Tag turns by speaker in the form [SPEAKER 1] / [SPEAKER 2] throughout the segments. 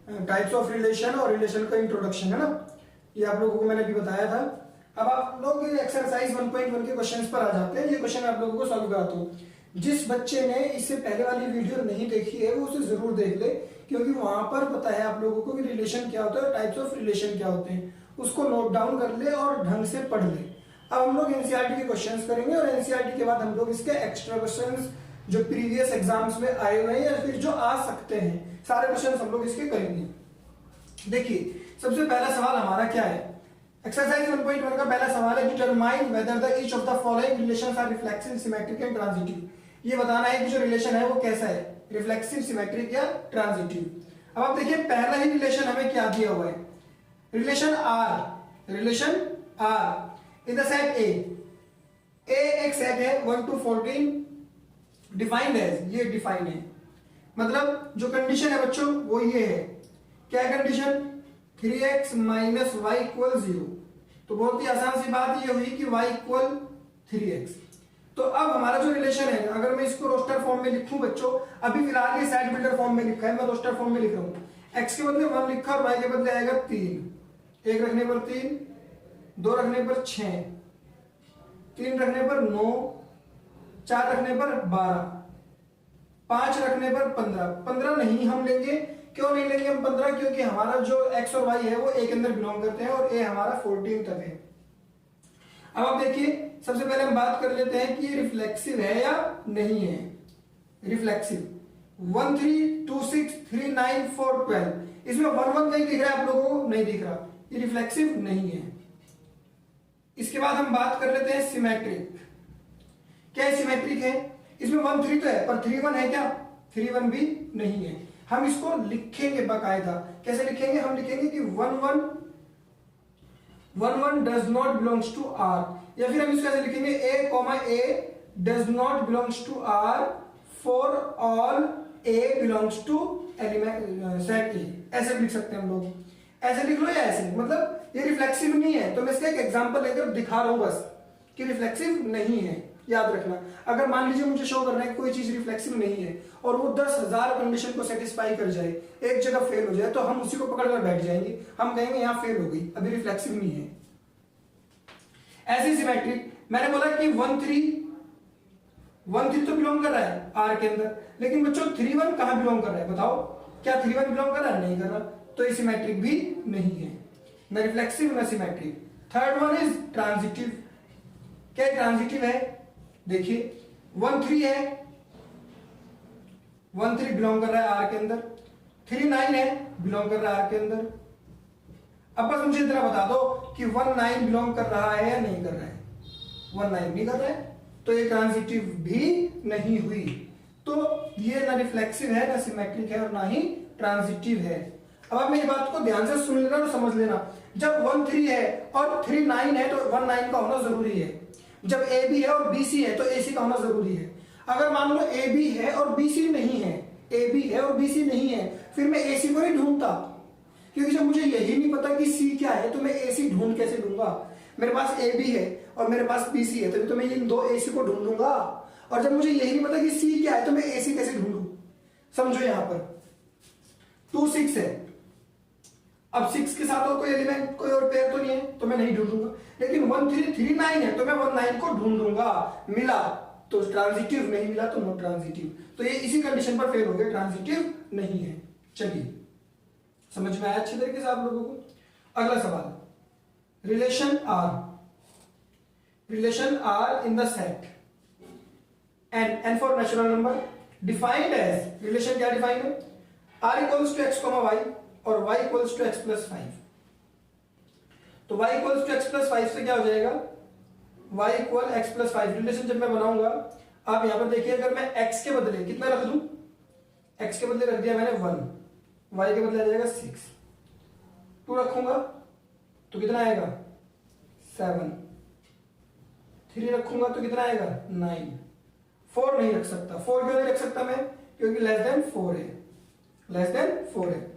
[SPEAKER 1] Types of relation और relation का introduction, है ना, ये आप लोगों को मैंने अभी बताया था। अब आप लोग एक्सरसाइज 1.1 के क्वेश्चंस पर आ जाते हैं। ये क्वेश्चन आप लोगों को सॉल्व कराता हूँ। जिस बच्चे ने इससे पहले वाली वीडियो नहीं देखी है वो उसे जरूर देख ले, क्योंकि वहां पर पता है आप लोगों को कि रिलेशन क्या होता है, टाइप्स ऑफ रिलेशन क्या होते हैं। उसको नोट डाउन कर ले और ढंग से पढ़ ले। अब हम लोग एनसीईआरटी के क्वेश्चंस करेंगे और एनसीईआरटी के बाद हम लोग इसके एक्स्ट्रा क्वेश्चंस जो प्रीवियस एग्जाम्स में आए हुए हैं या फिर जो आ सकते हैं, सारे क्वेश्चंस हम लोग इसके करेंगे। देखिए, सबसे पहला सवाल हमारा क्या है? एक्सरसाइज 1.1 का पहला सवाल है, determine whether the each of the following relations are reflexive, symmetric and transitive. ये बताना है कि जो रिलेशन है वो कैसा है, रिफ्लेक्सिव, सिमेट्रिक या ट्रांजिटिव। अब आप देखिए, पहला ही रिलेशन हमें क्या दिया हुआ है, relation R in the set A एक सेट है 1 to 14, डिफाइंड है, ये डिफाइन है। मतलब जो कंडीशन है बच्चों वो ये है, क्या है condition, 3x minus Y equal 0। तो बहुत ही आसान सी बात ये हुई कि y इक्वल 3x। तो अब हमारा जो रिलेशन है, अगर मैं इसको रोस्टर फॉर्म में लिखूं बच्चों, अभी फिलहाल ये सेट बिल्डर फॉर्म में लिखा है, मैं रोस्टर फॉर्म में लिख रहा हूं। x के बदले 1 लिखा और y के बदले आएगा 3, 1 रखने पर 3, 2 रखने पर 6, 3 रखने पर 9, 4 रखने पर 12, 5 रखने पर 15। 15 नहीं हम लेंगे, क्यों नहीं लेंगे हम 15? क्योंकि हमारा जो x और y है वो a के अंदर बिलोंग करते हैं और a हमारा 14 तक है। अब आप देखिए, सबसे पहले हम बात कर लेते हैं कि रिफ्लेक्सिव है या नहीं है। रिफ्लेक्सिव 1 3 2 6 3 9 4 12, इसमें 1 1 कहीं दिख रहा है आप लोगों को? नहीं दिख रहा, ये रिफ्लेक्सिव नहीं है। इसके बाद हम बात कर लेते हैं सिमेट्रिक। क्या सिमेट्रिक है? इसमें 1 3 तो है पर 3 1 है क्या? 3 1 भी नहीं है। हम इसको लिखेंगे बाकायदा। कैसे लिखेंगे? हम लिखेंगे कि 1 1 does not belongs to R, या फिर हम इसको ऐसे लिखेंगे a does not belongs to R for all a belongs to element set A. ऐसे भी लिख सकते हैं हम लोग, ऐसे लिख लो या ऐसे, मतलब ये रिफ्लेक्सिव नहीं है। तो मैं इसका एक एग्जांपल लेकर दिखा रहा हूं बस कि रिफ्लेक्सिव नहीं है। याद रखना, अगर मान लीजिए मुझे शो करना है कोई चीज रिफ्लेक्सिव नहीं है और वो 10,000 कंडीशन को सेटिस्फाई कर जाए, एक जगह फेल हो जाए, तो हम उसी को पकड़कर बैठ जाएंगे, हम कहेंगे यहां फेल हो गई, अभी रिफ्लेक्सिव नहीं है। ऐसी सिमेट्रिक, मैंने बोला कि 1 3 तो बिलोंग कर रहा है आर के अंदर, लेकिन बच्चों 3 1 कहां बिलोंग कर रहा है बताओ? क्या 3 1 बिलोंग कर रहा है? नहीं कर रहा, तो ये सिमेट्रिक भी नहीं है, न रिफ्लेक्सिव न symmetric. Third one is transitive. क्या ट्रांजिटिव है? देखिए 1 3 है, 1 3 बिलोंग कर रहा है आर के अंदर, 3 9 है बिलोंग कर रहा है आर के अंदर। अब बस मुझे इतना बता दो कि 1 9 बिलोंग कर रहा है या नहीं कर रहा है? 1 9 नहीं कर रहा है, तो ये ट्रांजिटिव भी नहीं हुई। तो ये ना रिफ्लेक्सिव है, ना सिमेट्रिक है और ना ही ट्रांजिटिव है। अब आप मेरी बात को ध्यान से सुन लेना और समझ लेना, जब 1 3 है और 3 9 है तो 1 9 का होना जरूरी है। जब ए बी है और बी सी है तो ए सी का होना जरूरी है। अगर मान लो ए बी है और बी सी नहीं है, ए बी है और बी सी नहीं है, फिर मैं ए सी को नहीं ढूंढता, क्योंकि जब मुझे यही नहीं पता कि सी क्या है तो मैं ए सी ढूंढ कैसे लूंगा? मेरे पास ए बी है और मेरे पास बी सी है, तभी तो मैं इन दो ए सी को ढूंढ लूंगा। और जब मुझे यही नहीं पता कि सी क्या है तो मैं ए सी कैसे ढूंढूं? समझो, यहां पर 2 6 है, अब 6 के साथ और कोई एलिमेंट, कोई और पेयर तो नहीं है, तो मैं नहीं ढूंढूंगा। लेकिन 1 3 3 9 है तो मैं 1 9 को ढूंढूंगा, मिला तो ट्रांजिटिव, नहीं मिला तो नॉट ट्रांजिटिव। तो ये इसी कंडीशन पर फेल हो गया, ट्रांजिटिव नहीं है। चलिए, समझ में आया अच्छे तरीके से आप लोगों को? अगला सवाल, relation R in the set N for natural number defined as, relation क्या डिफाइंड है? R equals to x comma y और y equals to x plus 5। तो y equals to x plus 5 से क्या हो जाएगा? y equal x plus 5। Relation जब मैं बनाऊंगा, आप यहां पर देखिए, अगर मैं x के बदले कितना रख दूं? x के बदले रख दिया मैंने 1, y के बदले आ जाएगा 6। 2 रखूंगा तो कितना आएगा? 7। 3 रखूंगा तो कितना आएगा? 9। 4 नहीं रख सकता। 4 क्यों नहीं रख सकता मैं? क्योंकि लेस देन 4 है, लेस देन 4 है।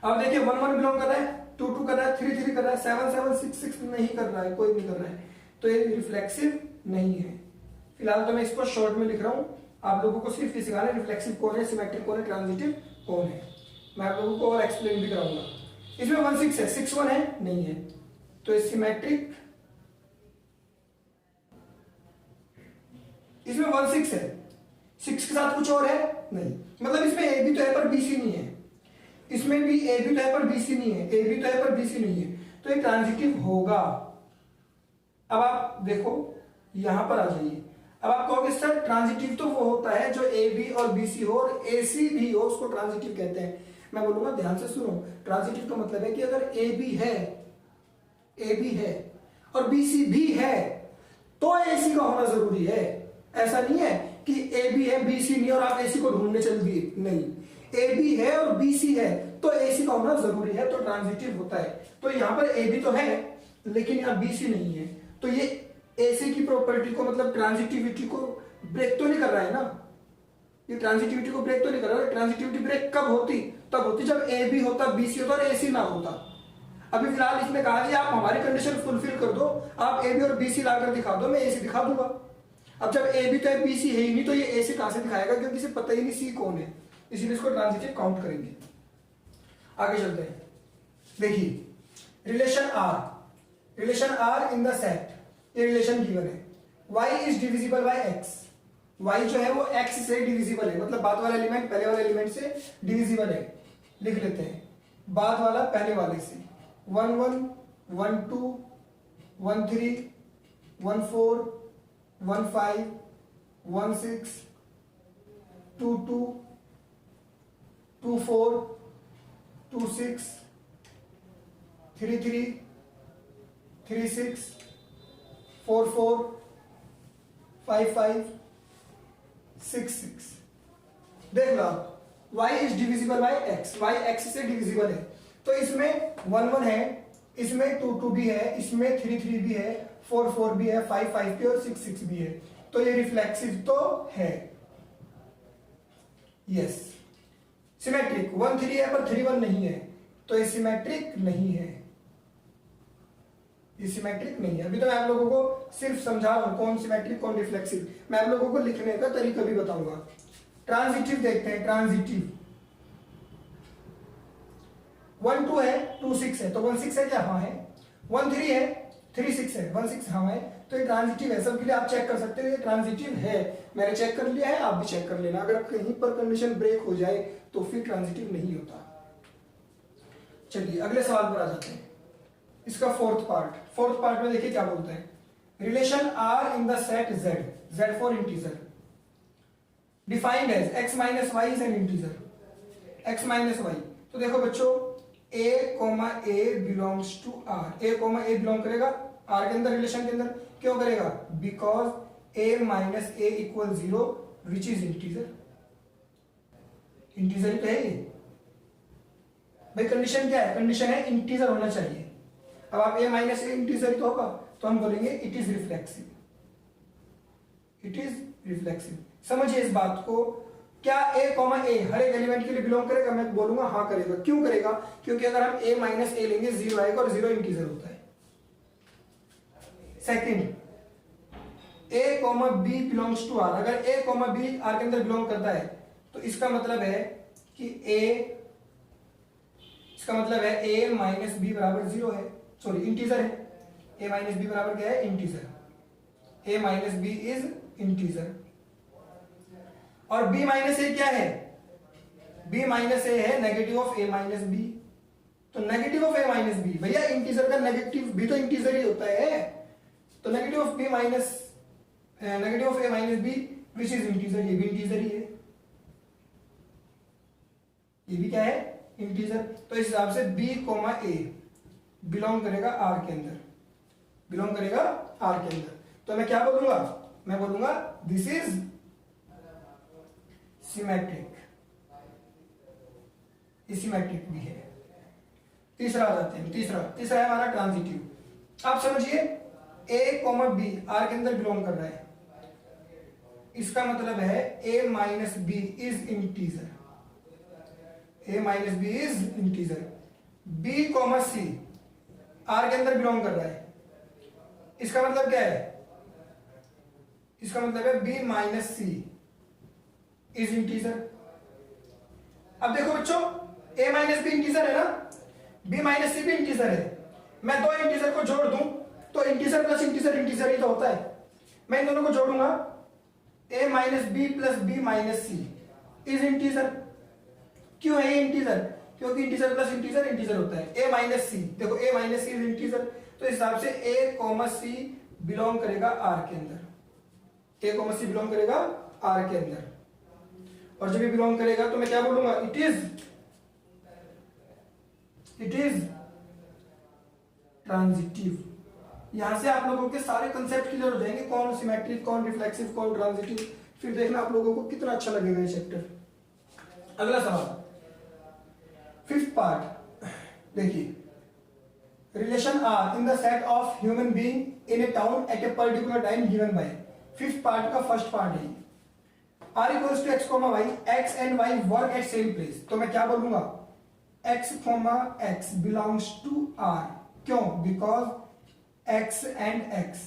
[SPEAKER 1] अब देखिए 1 1 बिलोंग कर रहा है, 2 2 कर रहा है, 3 3 कर रहा है, 7 7 6 6 नहीं कर रहा है, कोई नहीं कर रहा है, तो ये रिफ्लेक्सिव नहीं है। फिलहाल तो मैं इसको शॉर्ट में लिख रहा हूं, आप लोगों को सिर्फ ये सिखाना है रिफ्लेक्सिव कौन है, सिमेट्रिक कौन है, ट्रांजिटिव कौन है। मैं आप लोगों को और एक्सप्लेन भी कराऊंगा। इसमें 1 6 है, 6 1 है नहीं है, तो सिमेट्रिक, इसमें 1 6 है, 6 के साथ कुछ और है नहीं, मतलब इसमें ए भी तो है पर बी सी नहीं है, इसमें भी ए भी तो है पर बी सी नहीं है, ए भी तो है पर बी सी नहीं है, तो ये ट्रांजिटिव होगा। अब आप देखो यहां पर आ जाइए, अब आप कहोगे सर ट्रांजिटिव तो वो होता है जो ए बी और बी सी हो और ए सी भी हो, उसको ट्रांजिटिव कहते हैं। मैं बोलूंगा ध्यान से सुनो, ट्रांजिटिव का मतलब है कि अगर ए बी है और बी सी भी है तो ए सी का होना जरूरी है। ऐसा नहीं है कि ए बी है बी सी नहीं और आप ए सी को ढूंढने चल दिए, नहीं, ए बी है और बी सी है तो ए सी का होना जरूरी है, तो ट्रांजिटिव होता है। तो यहां पर ए बी तो है लेकिन यहां बी सी नहीं है, तो ये एसी की प्रॉपर्टी को मतलब ट्रांजिटिविटी को ब्रेक तो नहीं कर रहा है ना, ये ट्रांजिटिविटी को ब्रेक तो नहीं कर रहा है। ट्रांजिटिविटी ब्रेक कब होती, तब होती जब ए बी होता, बी सी होता और ए सी ना होता। अभी फिलहाल इसमें कहा जी आप हमारी कंडीशन फुलफिल कर दो, आप ए बी और बी सी लाकर दिखा दो, मैं ए सी दिखा दूंगा। अब जब ए बी तो है बी सी है ही नहीं, तो ये ए सी कहां से दिखाएगा, क्योंकि इसे पता ही नहीं सी कौन है, इसीलिए इसको ट्रांजिटिव काउंट करेंगे। आगे चलते हैं, देखिए relation R in the set, ये रिलेशन गिवन है, y is divisible by x, y जो है वो x से डिविजिबल है, मतलब बाद वाला एलिमेंट पहले वाले एलिमेंट से डिविजिबल है। लिख लेते हैं, बाद वाला पहले वाले से, 1 1 1 2 1 3 1 4 1 5 1 6 2 2 2 4 2 6 3 3 3 6 4 4 5 5 6 6। देख लो y is divisible by x, y x से डिविजिबल है, तो इसमें 1 1 है, इसमें 2 2 भी है, इसमें 3 3 भी है, 4 4 भी है, 5 5 भी और 6 6 भी है, तो ये रिफ्लेक्सिव तो है। यस, सिमेट्रिक 1 3 है पर 3 1 नहीं है, तो ये सिमेट्रिक नहीं है, ये सिमेट्रिक नहीं है। अभी तो मैं आप लोगों को सिर्फ समझा रहा हूं कौन सिमेट्रिक कौन रिफ्लेक्सिव, मैं आप लोगों को लिखने का तरीका भी बताऊंगा। ट्रांजिटिव देखते हैं, ट्रांजिटिव 1 2 है 2 6 है, तो 1 6 है क्या, हाँ है। 1 3 है 3 6 है, 1 6 हाँ है, तो ये ट्रांजिटिव है। सबके लिए आप चेक कर सकते हो ये ट्रांजिटिव है, मैंने चेक कर लिया है, आप भी चेक कर लेना। अगर कहीं पर कंडीशन ब्रेक हो जाए तो फिर ट्रांजिटिव नहीं होता। चलिए अगले सवाल पर आ जाते हैं, इसका फोर्थ पार्ट में देखिए क्या बोलते हैं, relation R in the set z for integer defined as x minus y is an integer, x minus y. तो देखो बच्चों a belongs to r, a belong करेगा r के अंदर, रिलेशन के अंदर। क्यों करेगा, because a minus a equal 0 which is integer, integer ही तो है ये भाई। कंडीशन क्या है, कंडीशन है इंटीजर होना चाहिए। अब आप a माइनस ए इंटीजर तो होगा, तो हम बोलेंगे it is reflexive, it is reflexive. समझिए इस बात को, क्या a हर एक एलिमेंट के लिए बिलोंग करेगा, मैं बोलूंगा हाँ करेगा। क्यों करेगा, क्योंकि अगर हम a माइनस ए लेंगे 0 आएगा और 0 इंटीजर होता है। Second, a b belongs to r, अगर a b r के अंदर बिलोंग करता है तो इसका मतलब है कि इसका मतलब है a माइनस बी बराबर 0 है, सॉरी इंटीजर है। a माइनस बी बराबर क्या है, integer. a minus B is integer. और b माइनस ए क्या है, b माइनस ए है negative of a minus B, तो negative of a minus B, भैया इंटीजर का नेगेटिव भी तो इंटीजर ही होता है, तो negative of b minus negative of a minus B which is integer, ये भी इंटीजर ही है, ये भी क्या है, इंटीजर। तो इस हिसाब से b a बिलोंग करेगा r के अंदर, बिलोंग करेगा r के अंदर। तो मैं क्या बोलूंगा, मैं बोलूंगा दिस इज सिमेट्रिक, सिमेट्रिक भी है। तीसरा आ जाते हैं, तीसरा है हमारा ट्रांजिटिव। आप समझिए a b r के अंदर बिलोंग कर रहा है, इसका मतलब है a minus B is integer, a minus B is integer. b c r के अंदर बिलोंग कर रहा है, इसका मतलब क्या है, इसका मतलब है b minus c is integer. अब देखो बच्चों a माइनस बी इंटीजर है ना, b माइनस सी भी इंटीजर है। मैं दो इंटीजर को जोड़ दूं तो इंटीजर प्लस इंटीजर इंटीजर ही तो होता है। मैं इन दोनों को जोड़ूंगा, a minus b plus b minus c is integer. क्यों है ये इंटीजर? क्योंकि इंटीजर प्लस इंटीजर इंटीजर होता है। a माइनस सी, देखो a minus c is integer, तो इस हिसाब से a कॉमा सी बिलोंग करेगा r के अंदर। a कॉमा सी बिलोंग करेगा r के अंदर, और जब ये बिलोंग करेगा तो मैं क्या बोलूंगा, इट इज ट्रांजिटिव। यहां से आप लोगों के सारे कंसेप्ट क्लियर हो जाएंगे, कौन सिमेट्रिक, कौन रिफ्लेक्सिव, कौन ट्रांजिटिव। फिर देखना आप लोगों को कितना अच्छा लगेगा ये चैप्टर। अगला सवाल, फिफ्थ पार्ट देखिए, relation R in the set of human being in a town at a particular time given by. Fifth part का फर्स्ट पार्ट है R equals to x comma y, x and y work at same place. तो मैं क्या बोलूंगा, x comma x belongs to R. क्यों? Because x and x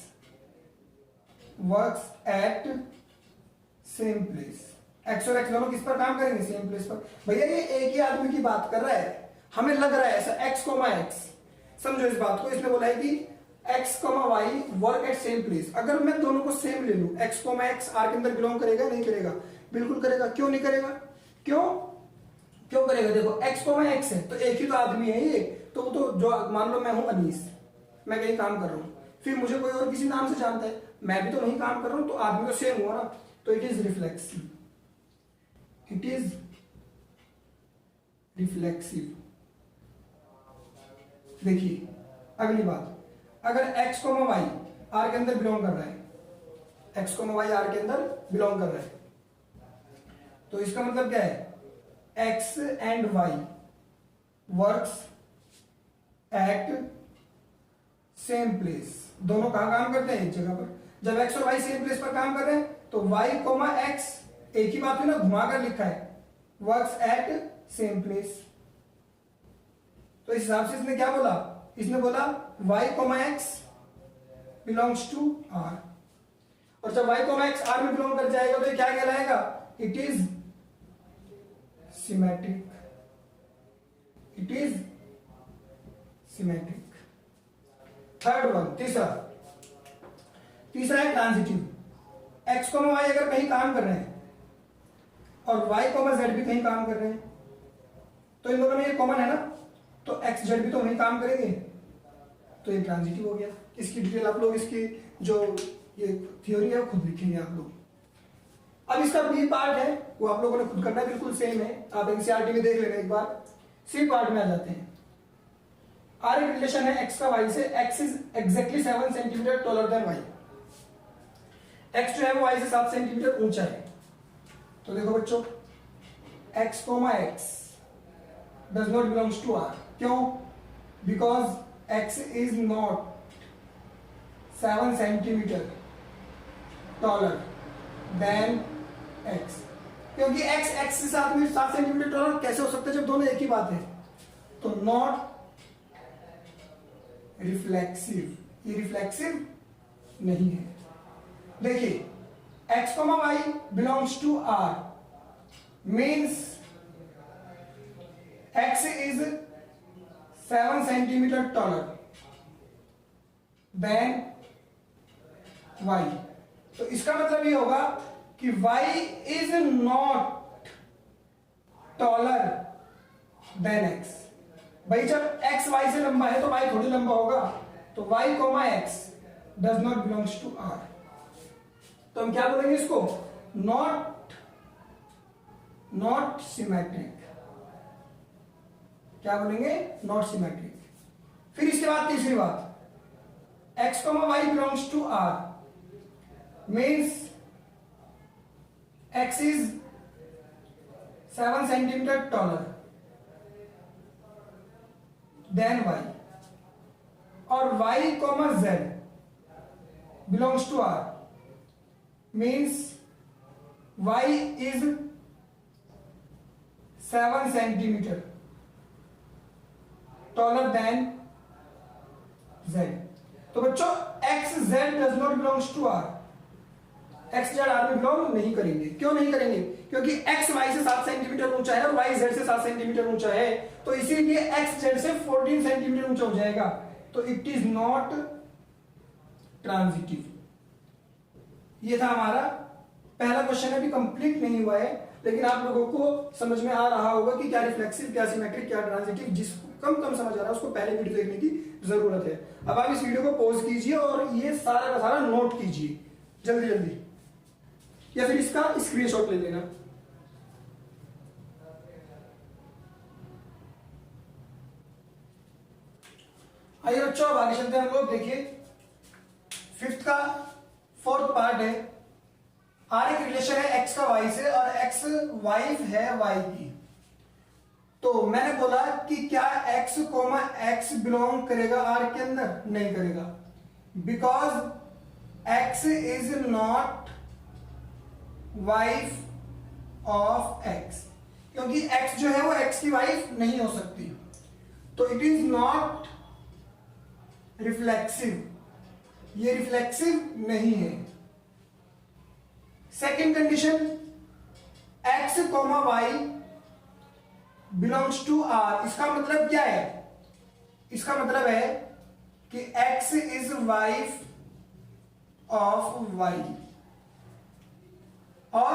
[SPEAKER 1] works at same place. X और x दोनों किस पर काम करेंगे? सेम प्लेस पर। भैया ये एक ही आदमी की बात कर रहा है, हमें लग रहा है ऐसा, एक्स कॉमा एक्स। समझो इस बात को, इसने बोला है कि x comma y work at same place. अगर मैं दोनों को सेम ले लूं, एक्स कॉमा एक्स आर के अंदर बिलोंग करेगा नहीं करेगा? बिल्कुल करेगा। क्यों नहीं करेगा? क्यों करेगा? देखो एक्स कॉमा एक्स है तो एक ही तो आदमी है ये, तो जो मान लो मैं हूं अनीस, मैं कहीं काम कर रहा हूं, फिर मुझे कोई और किसी नाम से जानता है, मैं भी तो वहीं काम कर रहा हूं, तो आदमी तो सेम हुआ ना, तो it is reflexive. It is reflexive. देखिए अगली बात, अगर x कोमा वाई आर के अंदर बिलोंग कर रहा है, x कोमा वाई आर के अंदर बिलोंग कर रहा है, तो इसका मतलब क्या है, x and y works at same place. दोनों कहां काम करते हैं? एक जगह पर। जब x और y सेम प्लेस पर काम कर रहे हैं तो y कोमा x, एक ही बात है ना, घुमाकर लिखा है, वर्क्स एट सेम प्लेस। तो इस हिसाब से इसने क्या बोला? इसने बोला y comma x belongs to r, और जब y कोमा x r में बिलोंग कर जाएगा तो ये क्या कहलाएगा? It is symmetric. It is symmetric. Third one, तीसरा है ट्रांजिटिव। x कोमा y अगर कहीं काम कर रहे हैं और y कोमा z भी कहीं काम कर रहे हैं, तो इन दोनों में ये कॉमन है ना, तो x z भी तो वहीं काम करेंगे, तो ये ट्रांजिटिव हो गया। इसकी डिटेल आप लोग, इसकी जो ये थ्योरी है वो खुद लिखेंगे आप लोग। अब इसका बी पार्ट है वो आप लोगों ने खुद करना, बिल्कुल सेम है, आप एनसीईआरटी में देख लेना एक बार। सी पार्ट में आ जाते हैं। आर एक रिलेशन है x का y से, x is exactly 7 centimetre taller than y। x जो है वो y से 7 सेंटीमीटर ऊंचा है। तो देखो बच्चों, x comma x does not belongs to r। क्यों? because x is not 7 centimetre taller then x। क्योंकि x से 7 सेंटीमीटर टॉलर कैसे हो सकता है जब दोनों एक ही बात है? तो नॉट रिफ्लेक्सिव, ये रिफ्लेक्सिव नहीं है। देखिए x comma y belongs to r means x is 7 centimetre taller than y। तो इसका मतलब ये होगा कि y is not taller than x। भाई जब x y से लंबा है तो y थोड़ी लंबा होगा, तो y comma x does not belongs to r। तो हम क्या बोलेंगे इसको? Not symmetric. क्या बोलेंगे? Not symmetric. फिर इसके बाद तीसरी बात, x comma y belongs to r means x is 7 centimetre taller than y, और y comma z belongs to r means y is 7 centimetre taller than z। तो बच्चों x z does not belongs to r, x z r में belong नहीं करेंगे। क्यों नहीं करेंगे? क्योंकि एक्स वाई से 7 सेंटीमीटर ऊंचा है और वाई जेड से 7 सेंटीमीटर ऊंचा है, तो इसीलिए एक्स जेड से 14 सेंटीमीटर ऊंचा हो जाएगा, तो इट इज नॉट ट्रांजिटिव। ये था हमारा पहला क्वेश्चन, अभी कंप्लीट नहीं हुआ है, लेकिन आप लोगों को समझ में आ रहा होगा कि क्या रिफ्लेक्सिव, क्या सिमेट्रिक, क्या ट्रांजिटिव। जिसको कम समझ आ रहा है उसको पहले वीडियो देखने की जरूरत है। अब आप इस वीडियो को पॉज कीजिए और ये सारा का सारा नोट कीजिए जल्दी जल्दी, या फिर इसका स्क्रीनशॉट ले लेना। आइए बच्चों अब आगे चलते हैं हम लोग। देखिए फिफ्थ का फोर्थ पार्ट है, आर एक रिलेशन है एक्स का वाई से और एक्स वाइफ है वाई की। तो मैंने बोला कि क्या x कोमा x बिलोंग करेगा आर के अंदर? नहीं करेगा, because x is not wife of x, क्योंकि x जो है वो x की वाइफ नहीं हो सकती, तो इट इज नॉट रिफ्लेक्सिव, ये रिफ्लेक्सिव नहीं है। Second condition, x comma y belongs to R. इसका मतलब क्या है? इसका मतलब है कि x is wife of y, और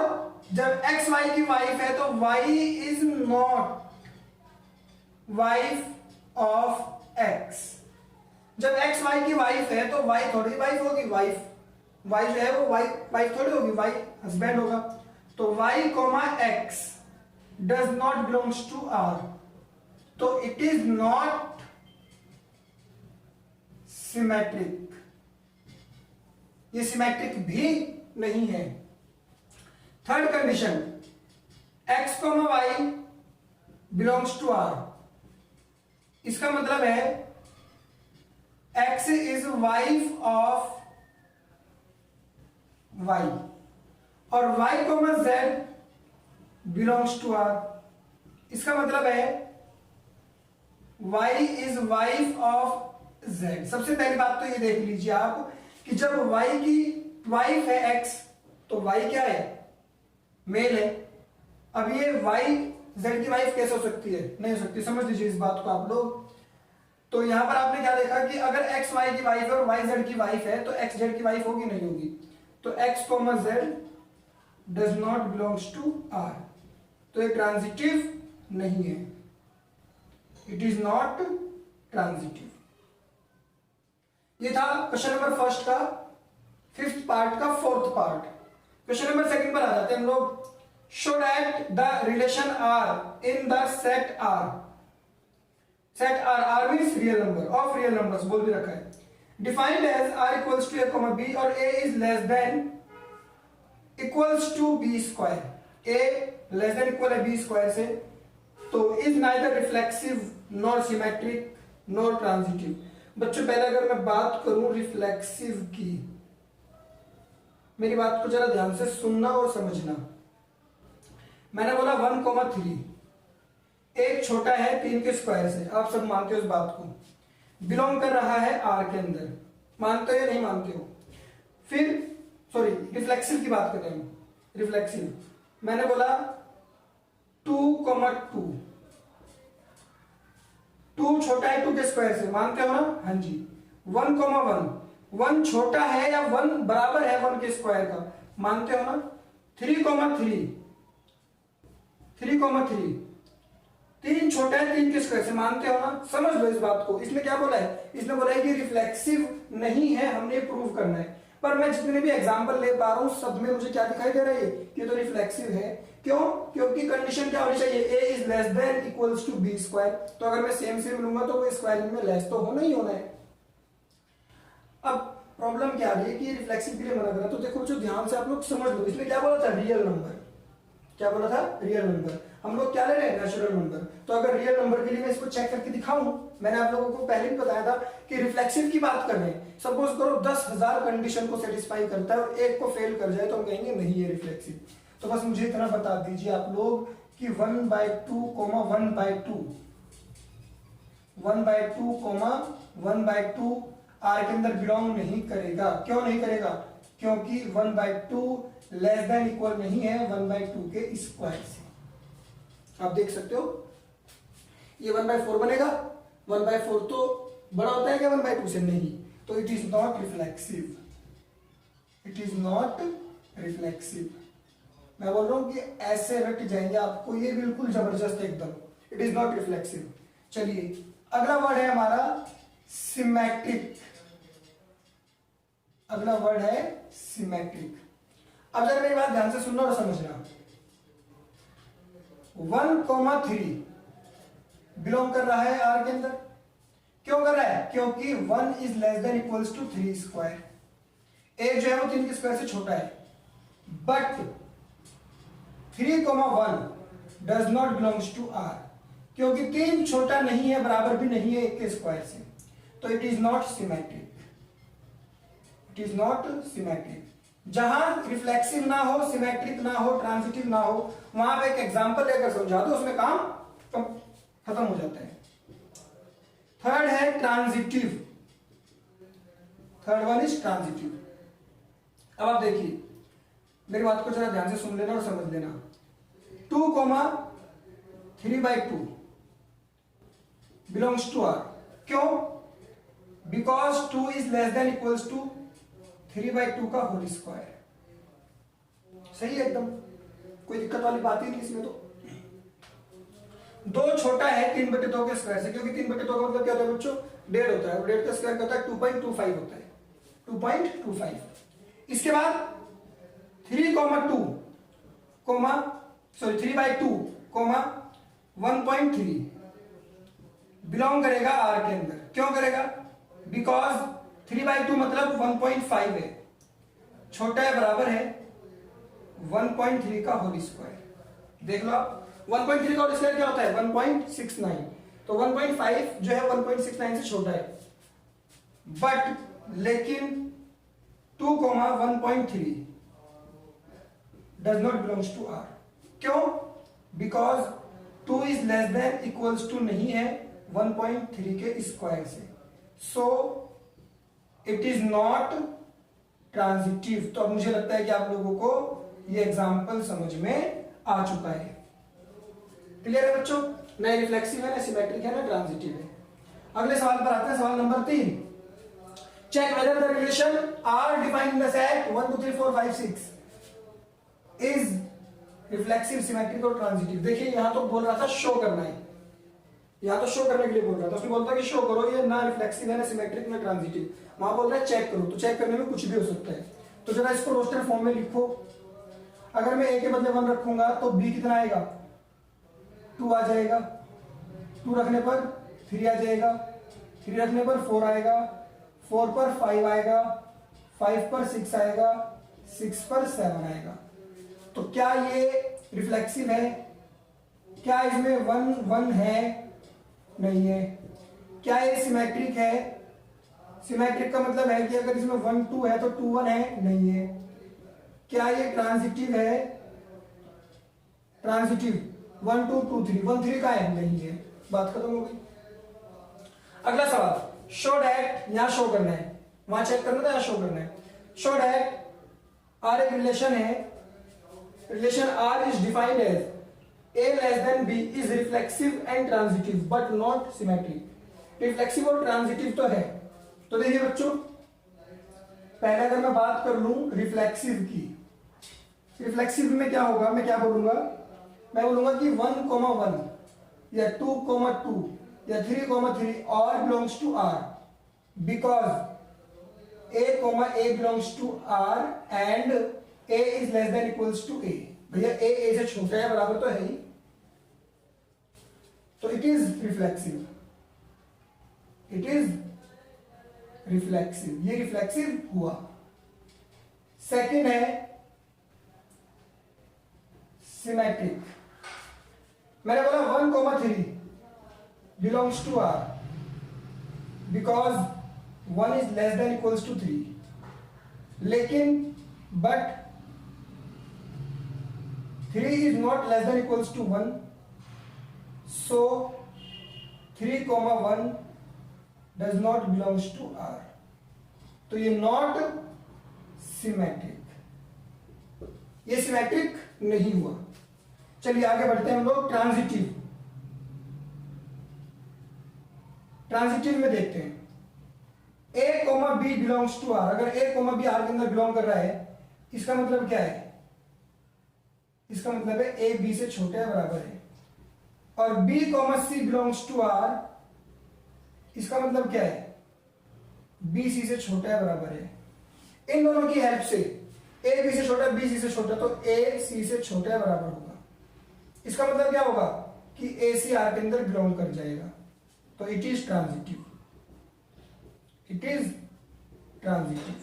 [SPEAKER 1] जब x y की वाइफ है तो y is not wife of x। जब x y की वाइफ है तो y थोड़ी वाइफ होगी, वाइफ y जो है वो वाइफ थोड़ी होगी, y हस्बैंड होगा। तो y comma x does not belongs to R, तो it is not symmetric, ये सिमेट्रिक भी नहीं है। Third condition, x comma y belongs to R, इसका मतलब है x is wife of y और y comma z belongs to R, इसका मतलब है y is wife of z। सबसे पहली बात तो ये देख लीजिए आप कि जब y की वाइफ है x, तो y क्या है? मेल है। अब ये y z की वाइफ कैसे हो सकती है? नहीं हो सकती, समझ लीजिए इस बात को आप लोग। तो यहां पर आपने क्या देखा कि अगर x y की वाइफ है और y z की वाइफ है तो x z की वाइफ होगी? नहीं होगी। तो x comma z does not belongs to r, तो ये ट्रांजिटिव नहीं है, इट इज नॉट ट्रांजिटिव। ये था क्वेश्चन नंबर फर्स्ट का फिफ्थ पार्ट का fourth part. Question number second पर आ जाते हैं हम लोग। Show that the relation R in the set R, set R, R means real number of real numbers बोल भी रखा है, defined as R equals to a, b और a is less than equals to b square, a less than equal है b square से, तो is neither reflexive nor symmetric nor transitive. बच्चों पहले अगर मैं बात करूं रिफ्लेक्सिव की, मेरी बात को जरा ध्यान से सुनना और समझना। मैंने बोला 1,3, एक छोटा है 3 के स्क्वायर से, आप सब मानते हो इस बात को, बिलोंग कर रहा है आर के अंदर, मानते हो या नहीं मानते हो? फिर सॉरी रिफ्लेक्सिव की बात करते हैं। रिफ्लेक्सिव मैंने बोला 2,2, 2 छोटा है 2 के स्क्वायर से, मानते हो ना? हाँ जी। 1,1, 1 छोटा है या 1 बराबर है 1 के स्क्वायर का, मानते हो ना? 3,3, 3,3, 3 छोटा है 3 के स्क्वायर से, मानते हो ना? समझ लो इस बात को। इसने क्या बोला है? इसने बोला है कि रिफ्लेक्सिव नहीं है, हमने प्रूव करना है। पर मैं जितने भी एग्जांपल ले पा रहा हूं सब में मुझे क्या दिखाई दे रहा है कि तो रिफ्लेक्सिव है। क्यों? क्योंकि कंडीशन क्या होनी चाहिए? a is less than equals to b square, तो अगर मैं सेम लूंगा तो वो स्क्वायर में लेस तो होना ही होना है। अब प्रॉब्लम क्या आ रही है कि रिफ्लेक्सिव के लिए मना करा, तो देखो जो ध्यान से आप लोग समझ लो, इसने क्या बोला था? Real number. क्या बोला था? Real number. हम लोग क्या ले रहे हैं? Natural number. तो अगर रियल नंबर के लिए मैं इसको चेक करके दिखाऊं, मैंने आप लोगों को पहले भी बताया था कि रिफ्लेक्सिव की बात कर रहे हैं। सपोज करो 10,000 कंडीशन को सेटिस्फाई करता है और एक को फेल कर जाए तो हम कहेंगे नहीं है रिफ्लेक्सिव। तो बस मुझे इतना बता दीजिए आप लोग कि 1/2, 1/2, 1/2, 1/2 आर के अंदर बिलोंग नहीं करेगा। क्यों नहीं करेगा? क्योंकि 1/2 लेस देन इक्वल नहीं है 1/2 के स्क्वायर से। आप देख सकते हो ये 1/4 बनेगा, 1/4 तो बड़ा होता है क्या 1/2 से? नहीं, तो it is not reflexive, it is not reflexive. मैं बोल रहा हूं कि ऐसे रट जाएंगे आपको, ये बिल्कुल जबरदस्त एकदम, इट इज नॉट रिफ्लेक्सिव। चलिए अगला वर्ड है हमारा सिमेट्रिक, अगला वर्ड है सिमेट्रिक। अब जरा मेरी बात ध्यान से सुनना और समझना। 1,3 बिलोंग कर रहा है आर के अंदर। क्यों कर रहा है? क्योंकि 1 is less than equals to 3 square. एक जो है वो 3 के स्क्वायर से छोटा है, but 3,1 does not belongs to R, क्योंकि 3 छोटा नहीं है, बराबर भी नहीं है 1 के स्क्वायर से, तो it is not symmetric, it is not symmetric. जहां रिफ्लेक्सिव ना हो, सिमेट्रिक ना हो, ट्रांजिटिव ना हो, वहां पे एक एग्जांपल लेकर समझा दो, उसमें काम खत्म हो जाता है। थर्ड है transitive, third one is transitive. अब आप देखिए मेरी बात को जरा ध्यान से सुन लेना और समझ लेना। 2,3/2 बिलोंग्स टू आर। क्यों? Because 2 is less than equals to 3/2 का होल स्क्वायर। सही है एकदम, कोई दिक्कत वाली बात ही नहीं इसमें। तो 2 छोटा है 3/2 के स्क्वायर से, क्योंकि 3/2 का मतलब क्या होता है बच्चों? 1.5 होता है, और 1.5 का स्क्वायर होता है 2.25 होता है, 2.25। इसके बाद 3,2 3/2 1.3 बिलोंग करेगा आर के अंदर। क्यों करेगा? बिकॉज 3/2 मतलब 1.5 है, छोटा है, बराबर है 1.3 का होल स्क्वायर। देख लो 1.3 का होल स्क्वायर क्या होता है? 1.69। तो 1.5 जो है 1.69 से छोटा है, बट लेकिन 2,1.3 does not belongs to R. क्यों? Because 2 is less than equals to नहीं है 1.3 के स्क्वायर से, so it is not transitive. तो अब मुझे लगता है कि आप लोगों को ये एग्जाम्पल समझ में आ चुका है। क्लियर है बच्चों? ना रिफ्लेक्सिव है, ना सिमेट्रिक है, ना ट्रांजिटिव है। अगले सवाल पर आते हैं, सवाल नंबर 3। Check whether the relation R defined in the set 1 2 3 4 5 6 is reflexive, symmetric और ट्रांजिटिव। देखिए यहां तो बोल रहा था शो करना है, यहां तो शो करने के लिए बोल रहा था। उसने बोलता कि शो करो ये ना रिफ्लेक्सिव है, ना सिमेट्रिक, ना ट्रांजिटिव। वहां बोल रहा है चेक करो, तो चेक करने में कुछ भी हो सकता है। तो जरा इसको रोस्टर फॉर्म में लिखो। अगर मैं ए के बदले 1 रखूंगा तो बी कितना आएगा? 2 आ जाएगा, 2 रखने पर 3 आ जाएगा, 3 रखने पर 4 आएगा, 4 पर 5 आएगा, 5 पर 6 आएगा, 6 पर 7 आएगा। तो क्या ये रिफ्लेक्सिव है? क्या इसमें 1 1 है? नहीं है। क्या ये सिमेट्रिक है? सिमेट्रिक का मतलब है कि अगर इसमें 1 2 है तो 2 1 है? नहीं है। क्या ये ट्रांजिटिव है? ट्रांजिटिव 1 2 2 3 1 3 का है? नहीं है। बात खत्म हो गई। अगला सवाल, शो डैट, यहां शो करना है, वहां चेक करना था, यहां शो करना है। शो डैट आर एक रिलेशन है, relation R is defined as A less than B is reflexive and transitive but not symmetric। Reflexive और ट्रांजिटिव तो है। तो देखिए बच्चों, पहले अगर मैं बात कर लूं रिफ्लेक्सिव की, रिफ्लेक्सिव में क्या होगा? मैं क्या बोलूंगा? मैं बोलूंगा कि 1,1 या 2,2 या 3,3 all belongs to R because A belongs to R and A is less than equals to A। भैया A से छोटा है, बराबर तो है ही, तो it is reflexive, it is reflexive. ये रिफ्लेक्सिव हुआ। सेकंड है सिमेट्रिक। मैंने बोला 1,3 belongs to R because 1 is less than equals to 3, लेकिन but 3 is not less than equals to 1, so 3,1 does not belongs to R। तो ये not symmetric। ये symmetric नहीं हुआ। चलिए आगे बढ़ते हैं हम लोग ट्रांजिटिव। ट्रांजिटिव में देखते हैं a comma b belongs to R. अगर a कोमा बी आर के अंदर बिलोंग कर रहा है, इसका मतलब क्या है? इसका मतलब है a b से छोटा है, बराबर है। और b comma c belongs to R, इसका मतलब क्या है? b c से छोटा है, बराबर है। इन दोनों की हेल्प से a b से छोटा, b c से छोटा, तो a c से छोटा है, बराबर होगा। इसका मतलब क्या होगा कि a c r के अंदर बिलोंग कर जाएगा, तो it is transitive. It is transitive.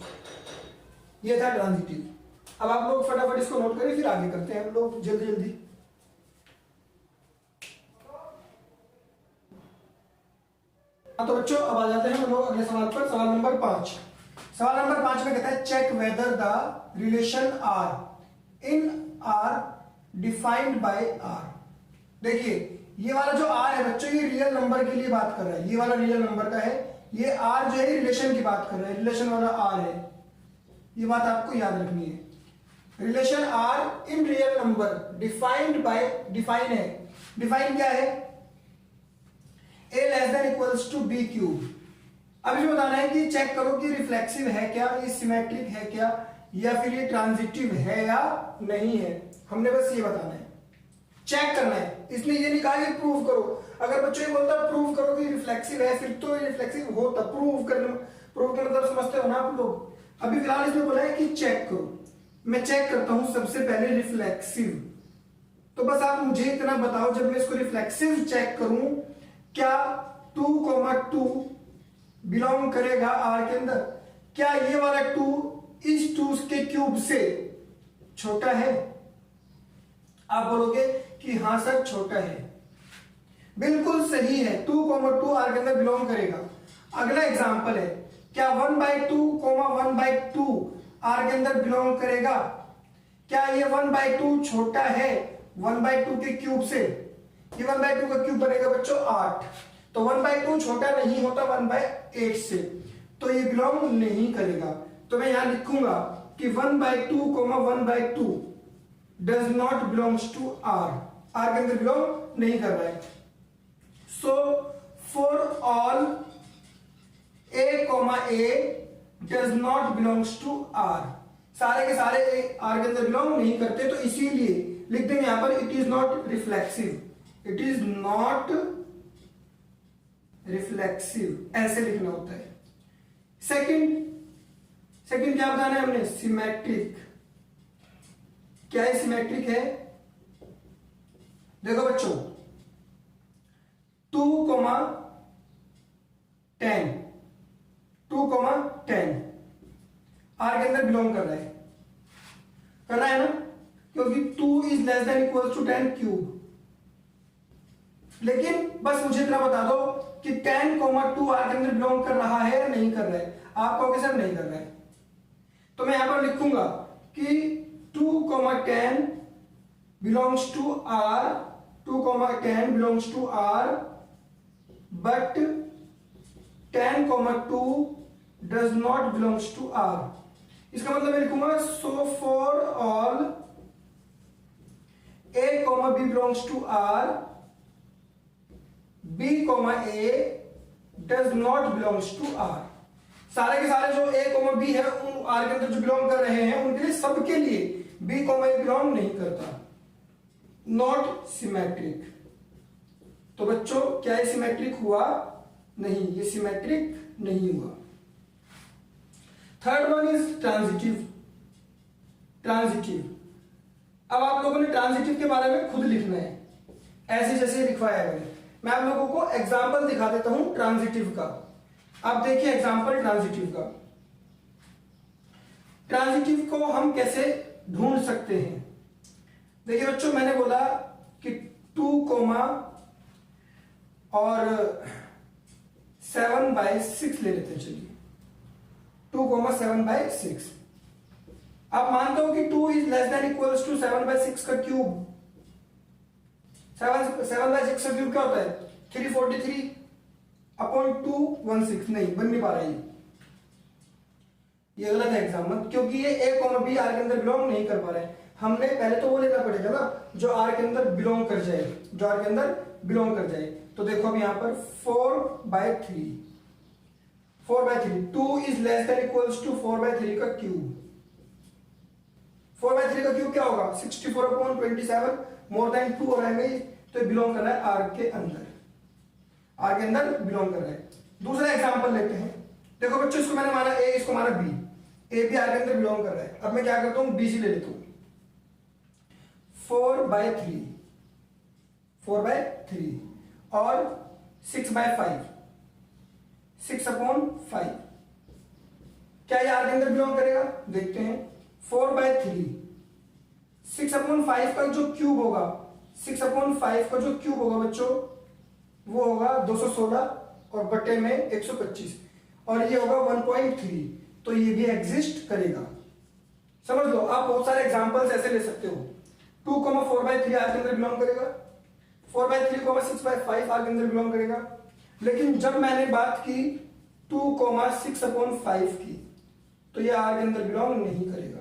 [SPEAKER 1] ये था ट्रांजिटिव। अब आप लोग फटाफट इसको नोट करें, फिर आगे करते हैं हम लोग जल्दी जल्दी। तो बच्चों अब आ जाते हैं हम लोग अगले सवाल पर, सवाल नंबर 5। सवाल नंबर 5 में कहता है check whether the relation R in R defined by R. देखिए ये वाला जो आर है बच्चों, ये रियल नंबर के लिए बात कर रहा है। ये वाला रियल नंबर का है, ये आर जो है रिलेशन की बात कर रहा है, रिलेशन वाला आर है। ये बात आपको याद रखनी है। Relation R in real number defined by, define है, डिफाइन क्या है? a less than equals to b cube. अब ये बताना है कि चेक करो कि रिफ्लेक्सिव है क्या, ये सिमेट्रिक है क्या, या फिर ये ट्रांजिटिव है या नहीं है। हमने बस ये बताना है, चेक करना है। इसलिए ये नहीं कहा कि प्रूव करो। अगर बच्चों ये बोलता प्रूव करो कि रिफ्लेक्सिव है, फिर तो रिफ्लेक्सिव होता। प्रूव करना, प्रूव का मतलब समझते हो ना आप लोग। अभी फिलहाल इसमें बोला है कि चेक करो। मैं चेक करता हूं सबसे पहले रिफ्लेक्सिव। तो बस आप मुझे इतना बताओ, जब मैं इसको रिफ्लेक्सिव चेक करूं, क्या 2,2 बिलोंग करेगा आर के अंदर? क्या ये वाला 2 इस 2 के क्यूब से छोटा है? आप बोलोगे कि हां सर छोटा है, बिल्कुल सही है। 2,2 आर के अंदर बिलोंग करेगा। अगला एग्जांपल है, क्या 1/2, 1/2 आर के अंदर बिलोंग करेगा? क्या ये 1/2 छोटा है 1/2 के क्यूब से? ये 1/2 का क्यूब बनेगा बच्चों 8, तो 1/2 छोटा नहीं होता 1/8 से, तो ये बिलोंग नहीं करेगा। तो मैं यहां लिखूंगा कि 1/2, 1/2 does not belongs to R. R के अंदर बिलोंग नहीं कर रहा है। So for all a, does not belongs to R. सारे के सारे आर के अंदर बिलोंग नहीं करते, तो इसीलिए लिख देंगे यहां पर it is not reflexive. It is not reflexive, ऐसे लिखना होता है। सेकंड क्या बताना है हमने? सिमेट्रिक। क्या है सिमेट्रिक है? देखो बच्चों 2,10 आर के अंदर बिलोंग कर रहा है ना, क्योंकि 2 is less than equal to 10 cube. लेकिन बस मुझे इतना बता दो कि 10,2 आर के अंदर बिलोंग कर रहा है या नहीं कर रहा है। आप कहोगे सर नहीं कर रहा है, तो मैं यहां पर लिखूंगा कि 2,10 belongs to R, 2,10 belongs to R, but 10,2 does not belongs to R. इसका मतलब मैं लिखूंगा so for all a, b belongs to R, b, a does not belongs to R. सारे के सारे जो a, b है उन आर के अंदर जो बिलोंग कर रहे हैं उनके लिए, सबके लिए b, a बिलोंग नहीं करता। Not symmetric. तो बच्चों क्या ये सिमेट्रिक हुआ? नहीं, ये सिमेट्रिक नहीं हुआ। Third one is transitive. Transitive, अब आप लोगों ने ट्रांजिटिव के बारे में खुद लिखना है, ऐसे जैसे लिखवाया है मैंने। मैं आप लोगों को एग्जाम्पल दिखा देता हूं ट्रांजिटिव का। आप देखिए एग्जाम्पल ट्रांजिटिव का। ट्रांजिटिव को हम कैसे ढूंढ सकते हैं? देखिए बच्चों, मैंने बोला कि 2, और 7/6 ले लेते हैं। चलिए 2, 7/6। आप मानते हो कि 2 is less than equals to 7/6 का क्यूब। 7/6 का क्यूब क्या होता है? 343 अपॉन 216। नहीं बन नहीं पा रहा ये गलत है एग्जाम में, क्योंकि ये a, b आर के अंदर बिलोंग नहीं कर पा रहे हैं। हमने पहले तो वो लेना पड़ेगा ना जो आर के अंदर बिलोंग कर जाए, जो आर के अंदर बिलोंग कर जाए। तो देखो अब यहां पर 4/3, 4/3, 2 is less than equals to 4/3 का क्यूब। 4/3 का क्यूब क्या होगा? 64/27 मोर देन 2 और हमें तो बिलोंग कर रहा है आर के अंदर, आर के अंदर बिलोंग कर रहा है। दूसरा एग्जांपल लेते हैं। देखो बच्चों, इसको मैंने माना ए, इसको माना बी, ए भी आर के अंदर बिलोंग कर रहा है। अब मैं क्या करता हूं, बी सी ले लेता हूं। 4/3, 4/3 और 6/5, 6/5 क्या ये आर के अंदर बिलोंग करेगा? देखते हैं। 4/3, 6/5 का जो क्यूब होगा, 6/5 का जो क्यूब होगा बच्चों वो होगा 216 और बटे में 125 और ये होगा 1.3, तो ये भी एग्जिस्ट करेगा। समझ लो, आप बहुत सारे एग्जांपल्स ऐसे ले सकते हो। 2,4/3 आर के अंदर बिलोंग करेगा, 4/3, 6/5 आर के अंदर बिलोंग करेगा। लेकिन जब मैंने बात की 2,6/5 की, तो ये आर के अंदर बिलोंग नहीं करेगा,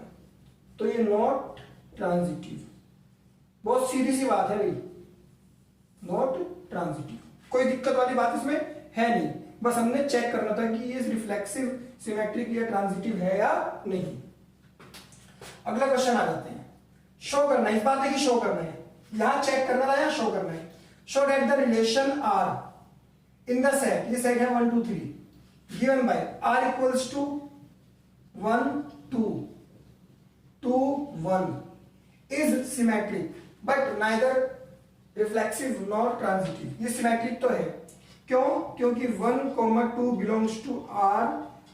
[SPEAKER 1] तो ये नॉट ट्रांजिटिव। बहुत सीधी सी बात है भाई, नॉट ट्रांजिटिव। कोई दिक्कत वाली बात इसमें है नहीं, बस हमने चेक करना था कि ये रिफ्लेक्सिव, सिमेट्रिक या ट्रांजिटिव है या नहीं। अगला क्वेश्चन आ जाते हैं। शो करना, इस बात है कि शो करना है, यहां चेक करना था, यहां शो करना है। Show that the relation R in the set, ये सेट है 1 2 3 given by R equals to 1 2 2 1 is symmetric but neither reflexive nor transitive. ये सिमेट्रिक तो है, क्यों? क्योंकि 1,2 बिलोंग्स टू आर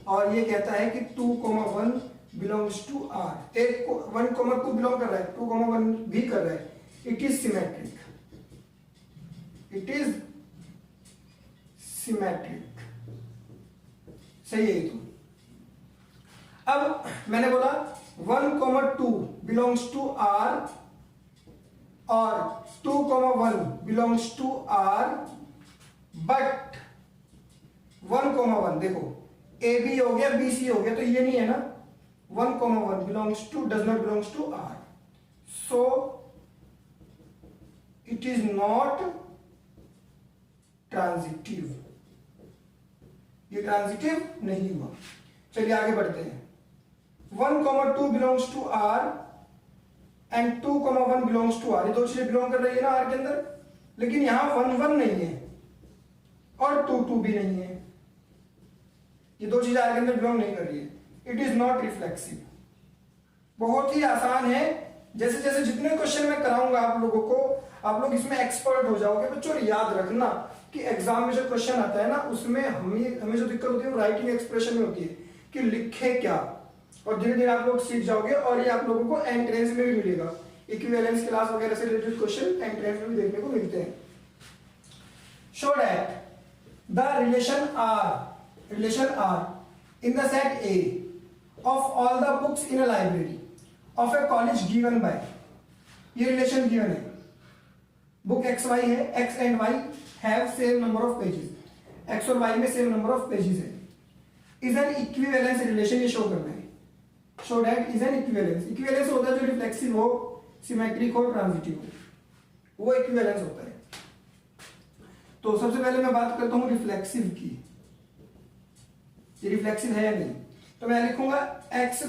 [SPEAKER 1] और ये कहता है कि 2,1 बिलोंग्स टू आर। एक 1,2 बिलोंग कर रहा है, 2,1 भी कर रहा है। It is symmetric, it is symmetric. सही है तो। अब मैंने बोला 1,2 बिलोंग्स टू आर और 2,1 बिलोंग्स टू आर बट 1,1 देखो ए बी हो गया, बी सी हो गया, तो ये नहीं है ना। 1,1 belongs to, does not belongs to R, so it is not transitive, ये ट्रांजिटिव नहीं हुआ। चलिए आगे बढ़ते हैं। 1,2 belongs to R and 2,1 belongs to R, ये दो चीजें बिलोंग कर रही है ना R के अंदर, लेकिन यहां 1,1 नहीं है और 2,2 भी नहीं है, ये दो चीजें R के अंदर बिलोंग नहीं कर रही है। It is not reflexive. बहुत ही आसान है, जैसे जैसे जितने क्वेश्चन मैं कराऊंगा आप लोगों को, आप लोग इसमें एक्सपर्ट हो जाओगे। बच्चों याद रखना कि एग्जाम में जो क्वेश्चन आता है ना, उसमें हमें जो दिक्कत होती है वो राइटिंग एक्सप्रेशन में होती है कि लिखे क्या, और धीरे धीरे आप लोग सीख जाओगे और ये आप लोगों को एंट्रेंस में भी मिलेगा। इक्विवेलेंस क्लास वगैरह से रिलेटेड क्वेश्चन एंट्रेंस में भी देखने को मिलते हैं। Show that the relation R in the set A of all the books in a library of a college given by, ये रिलेशन गिवन है, बुक एक्स वाई है, x and why have same number of pages, x और y में same number of pages है, is an equivalence relation, ये show करना है। Show that is an equivalence, equivalence होता है जो रिफ्लेक्सिव हो, सिमेट्रिक हो, ट्रांजिटिव हो, वो इक्विवेलेंस होता है। तो सबसे पहले मैं बात करता हूं रिफ्लेक्सिव की, ये रिफ्लेक्सिव है या नहीं। तो मैं लिखूंगा x,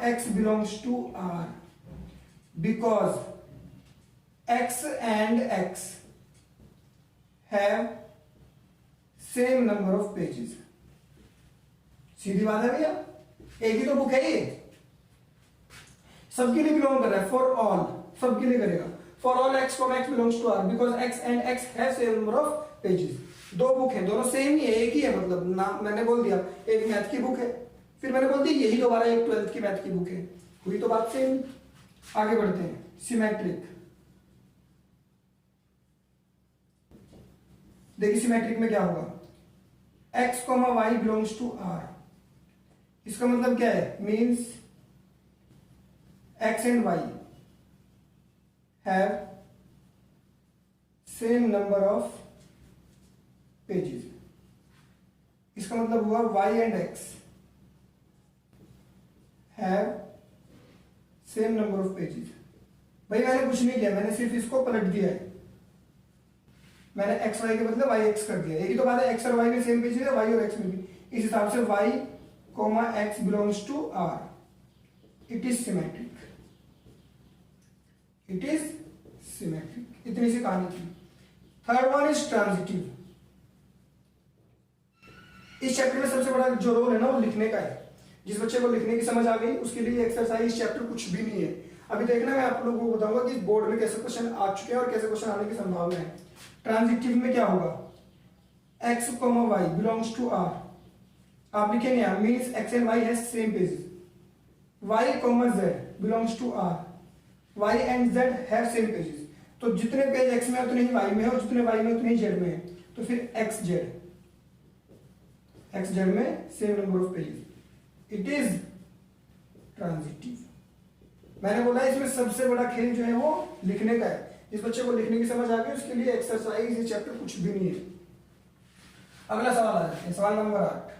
[SPEAKER 1] x belongs to R because x and x have same number of pages. सीधी बात है भैया, एक ही तो बुक है ये, सबके लिए बिलोंग कर रहा है, फॉर ऑल, सबके लिए करेगा। For all x, x belongs to R because x and x have same number of pages. दो बुक है, दोनों सेम ही है, एक ही है, मतलब नाम मैंने बोल दिया, एक मैथ की बुक है, फिर मैंने बोल दिया यही दोबारा एक 12th की मैथ की बुक है, हुई तो बात सेम। आगे बढ़ते हैं। सिमेट्रिक, देखिए सिमेट्रिक में क्या होगा, x, y belongs to R, इसका मतलब क्या है, means x and y have same number of pages. इसका मतलब हुआ y and x have same number of pages। भाई मैंने कुछ नहीं किया, मैंने सिर्फ इसको पलट दिया है, मैंने एक्स वाई के बदले वाई एक्स कर दिया। यही तो बात है, एक्स और वाई में सेम पेज है, वाई और एक्स में भी। इस हिसाब से y comma x belongs to R, it is symmetric, it is symmetric. इतनी सी कहानी थी। Third one is transitive. इस चैप्टर में सबसे बड़ा जो रोल है ना वो लिखने का है। जिस बच्चे को लिखने की समझ आ गई उसके लिए एक्सरसाइज चैप्टर कुछ भी नहीं है। अभी देखना मैं आप लोगों को बताऊंगा कि बोर्ड में कैसे क्वेश्चन आ चुके हैं और कैसे क्वेश्चन आने की संभावना है। ट्रांजिटिव में क्या होगा, x, y belongs to r, आप लिखेंगे यहाँ means x and y has same pages, y, z belongs to r, y and z have same pages. तो जितने पेज x में है उतने ही y में है और जितने y में उतने ही z में है, तो फिर x z में same number of pages, it is transitive. मैंने बोला इसमें सबसे बड़ा खेल जो है वो लिखने का है। इस बच्चे को लिखने की समझ आ गई उसके लिए एक्सरसाइज ये चैप्टर कुछ भी नहीं है। अगला सवाल आ जाते हैं, सवाल नंबर 8।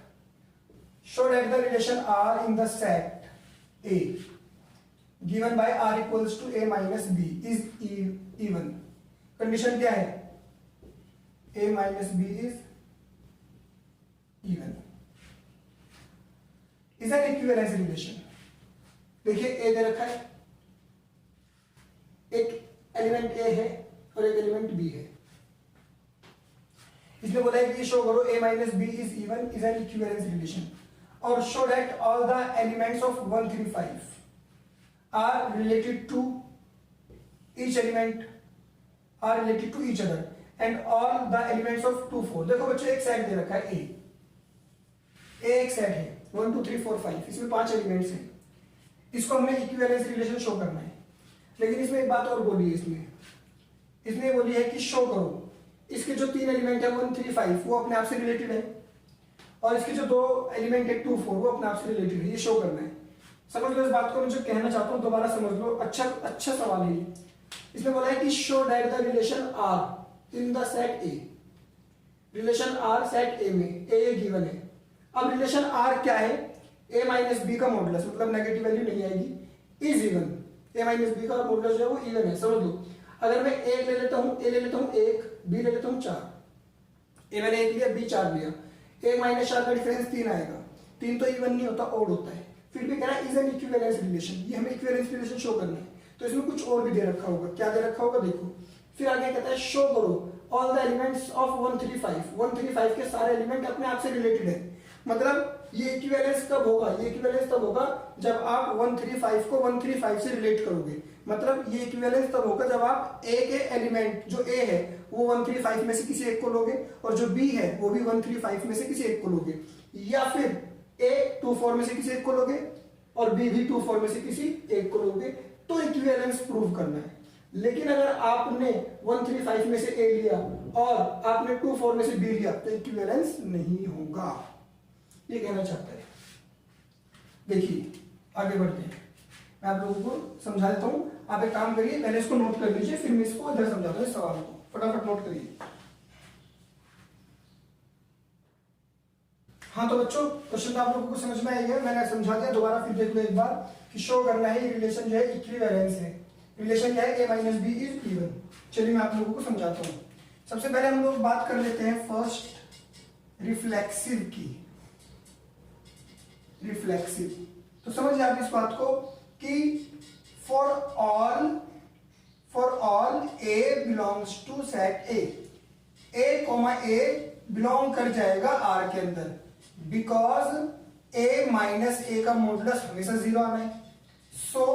[SPEAKER 1] Show that the relation R in the set A given by R equals to A minus B is even. Condition क्या है, ए minus B is even is an equivalence relation. देखिए ए दे रखा है, एक एलिमेंट ए है और एक एलिमेंट बी है। इसने बोला है कि शो करो a minus B is even is an equivalence relation और show that all the elements of 1 3 5 are related to each element are related to each other and all the elements of 2 4। देखो बच्चों एक set दे रखा है ए एक set है 1 2 3 4 5, इसमें 5 elements हैं। इसको हमें इक्विवेलेंस रिलेशन शो करना है। लेकिन इसमें एक बात और बोली है, इसने बोली है कि शो करो इसके जो 3 एलिमेंट है 1 3 5 वो अपने आप से रिलेटेड है और इसके जो 2 एलिमेंट है 2 4 वो अपने आप से रिलेटेड है। ये शो करना है। समझ लो इस बात को, मैं जो कहना चाहता हूं दोबारा समझ लो। अच्छा सवाल है ये। इसने बोला है कि show that the relation R in the set A, relation R set A में ए गिवन है। अब रिलेशन आर क्या है, ए माइनस बी का मॉडुलस, मतलब नेगेटिव वैल्यू नहीं आएगी, is even. A minus b का मॉडुलस जो है वो इवन है। समझ लो अगर मैं एक ले लेता हूं, ए ले लेता हूं 1, बी ले लेता हूं 4, ए मैंने 1 लिया, बी 4 लिया, 1 माइनस 4 का डिफरेंस 3 आएगा। 3 तो इवन नहीं होता, ऑड होता है। फिर भी कह रहा है इज एन इक्विवेलेंस रिलेशन, ये हमें इक्विवेलेंस रिलेशन शो करना है। तो इसमें कुछ और भी दे रखा होगा, क्या दे रखा होगा देखो। फिर आगे कहता है शो करो ऑल द एलिमेंट्स ऑफ 1 3 5, 1 3 5 के सारे एलिमेंट अपने आप से रिलेटेड है। मतलब ये इक्विवेलेंस कब होगा, ये इक्विवेलेंस तब होगा जब आप 1 3 5 को 1 3 5 से रिलेट करोगे। मतलब ये इक्विवेलेंस तब होगा जब आप ए के एलिमेंट जो ए है वो 1 3 5 में से किसी एक को लोगे और जो बी है वो भी 1 3 5 में से किसी एक को लोगे, या फिर ए 2 4 में से किसी एक को लोगे और बी भी 2 4 में से किसी एक को लोगे, तो इक्विवेलेंस प्रूव करना है। लेकिन अगर आपने 1 3 5 में से ए लिया और आपने 2 4 में से बी लिया तो इक्विवेलेंस नहीं होगा, ये कहना चाहता है। देखिए आगे बढ़ते हैं, मैं आप लोगों को समझा देता हूं। आप एक काम करिए, पहले इसको नोट कर लीजिए, फिर मैं इसको इधर समझाता हूं। इस सवाल को फटाफट नोट करिए। हाँ तो बच्चों क्वेश्चन आप लोगों को समझ में आई है, मैंने समझा दिया। दोबारा फिर देख लो एक बार कि शो करना है ये रिलेशन जो है इक्विवेलेंस है। रिलेशन क्या है, ए माइनस बी इज इवन। चलिए मैं आप लोगों को समझाता हूं। सबसे पहले हम लोग बात कर लेते हैं फर्स्ट रिफ्लेक्सिव की। रिफ्लेक्सिव तो समझिए आप इस बात को कि for all a belongs to set A comma a belong कर जाएगा आर के अंदर, बिकॉज ए माइनस ए का मॉडुलस हमेशा 0 आना है, सो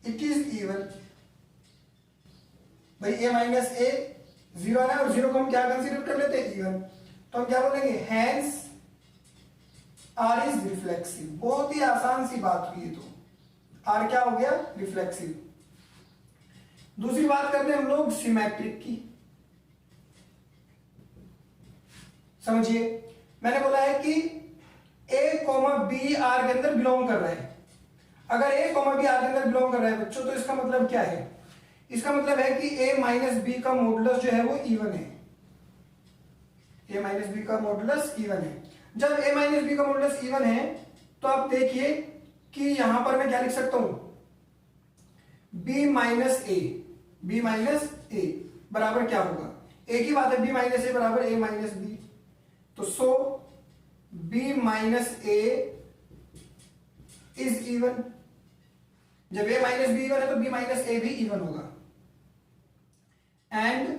[SPEAKER 1] इट इज इवन। भाई ए माइनस ए 0 आना है और 0 को हम क्या कंसीडर कर लेते हैं, इवन। तो हम क्या बोलेंगे, हैंस आर इज रिफ्लेक्सिव। बहुत ही आसान सी बात हुई है। तो आर क्या हो गया, रिफ्लेक्सिव। दूसरी बात करते हैं हम लोग सिमेट्रिक की। समझिए मैंने बोला है कि ए कॉमा बी आर के अंदर बिलोंग कर रहा है। अगर ए कॉमा बी आर के अंदर बिलोंग कर रहा है बच्चों, तो इसका मतलब क्या है, इसका मतलब है कि ए माइनस बी का मॉडुलस जो है वो इवन है। ए माइनस बी का मॉडुलस इवन है। जब ए माइनस बी का मॉडुलस इवन है तो आप देखिए कि यहां पर मैं क्या लिख सकता हूं, बी माइनस ए, बी माइनस ए बराबर क्या होगा, एक ही बात है, बी माइनस ए बराबर ए माइनस बी। तो so B minus A is even. जब ए माइनस बी इवन है तो बी माइनस ए भी इवन होगा। एंड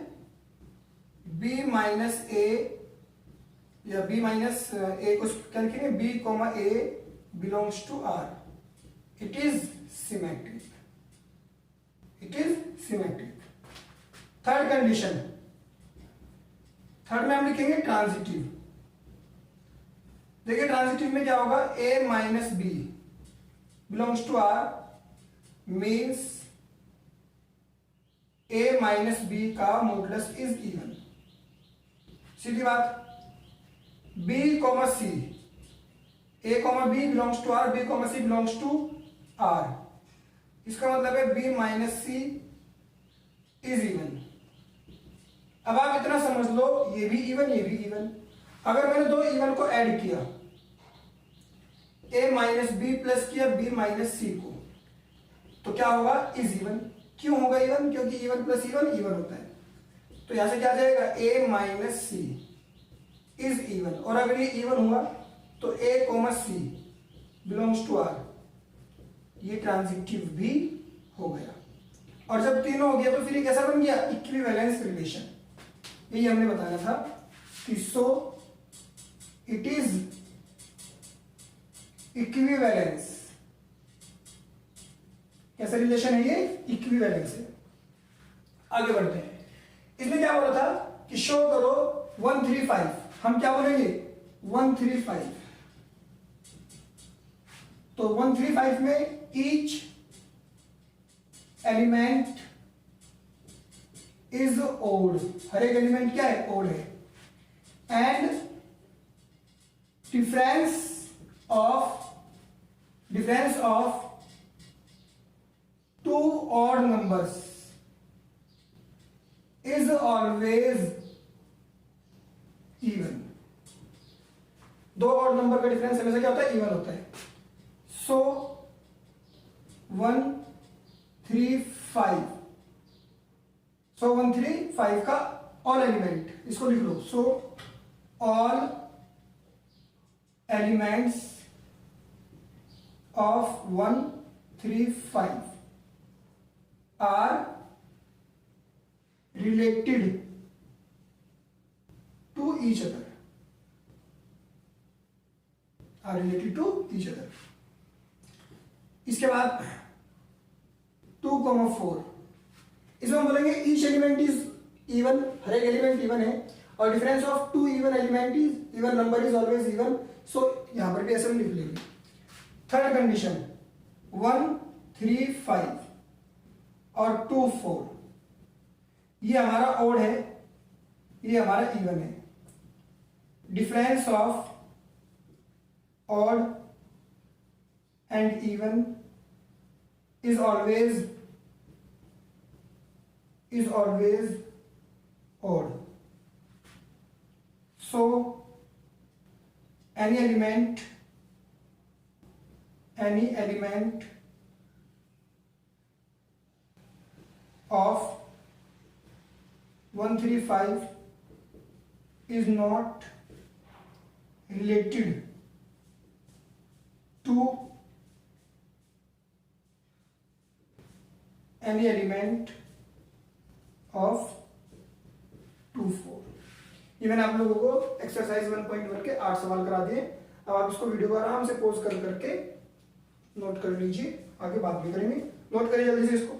[SPEAKER 1] बी माइनस ए या बी माइनस ए को क्या लिखेंगे, b comma a belongs to R. It is symmetric, it is symmetric. Third condition, third में हम लिखेंगे ट्रांजिटिव। देखिए ट्रांजिटिव में क्या होगा, a minus b belongs to R means a minus b का मॉडुलस इज इवन। सीधी बात। b comma c, a comma b belongs to R, b comma c belongs to R. इसका मतलब है b minus c is even. अब आप इतना समझ लो, ये भी इवन ये भी इवन। अगर मैंने दो इवन को ऐड किया, a माइनस बी प्लस किया b माइनस सी को, तो क्या होगा, इज इवन। क्यों होगा इवन, क्योंकि इवन प्लस इवन इवन होता है। तो यहां से क्या जाएगा, a minus c is even. और अगर ये इवन हुआ तो a comma c belongs to R, ये ट्रांजिटिव भी हो गया। और जब तीनों हो गया तो फिर ये कैसा बन गया, इक्विवेलेंस रिलेशन। यही हमने बताया था कि सो इट इज इक्विवेलेंस। कैसा रिलेशन है ये, इक्विवेलेंस है। आगे बढ़ते हैं। इसमें क्या बोला था कि शो करो 135। हम क्या बोलेंगे, 135। तो 135 में ईच एलिमेंट इज ओड। हर एक एलिमेंट क्या है, ओड है। And difference of two odd numbers is always even. दो ऑड नंबर का डिफरेंस हमेशा क्या होता है, इवन होता है। सो 135, सो 135 का ऑल एलिमेंट, इसको लिख लो। So all elements of 135 are related to each other, are related to each other. इसके बाद 2,4, इसमें हम बोलेंगे ईच एलिमेंट इज इवन। हर एक एलिमेंट इवन है और difference of two even element is even number is always even. So यहां पर भी ऐसे लिख लेंगे। थर्ड कंडीशन 135 और 24, ये हमारा ओड है, ये हमारा इवन है। Difference of odd and even is always odd. So any element of 135 is not related to any element of 24। ये मैंने आप लोगों को एक्सरसाइज 1.1 के 8 सवाल करा दिए। अब आप इसको वीडियो को आराम से पॉज कर करके नोट कर लीजिए, आगे बात भी करेंगे। नोट करिए जल्दी से इसको।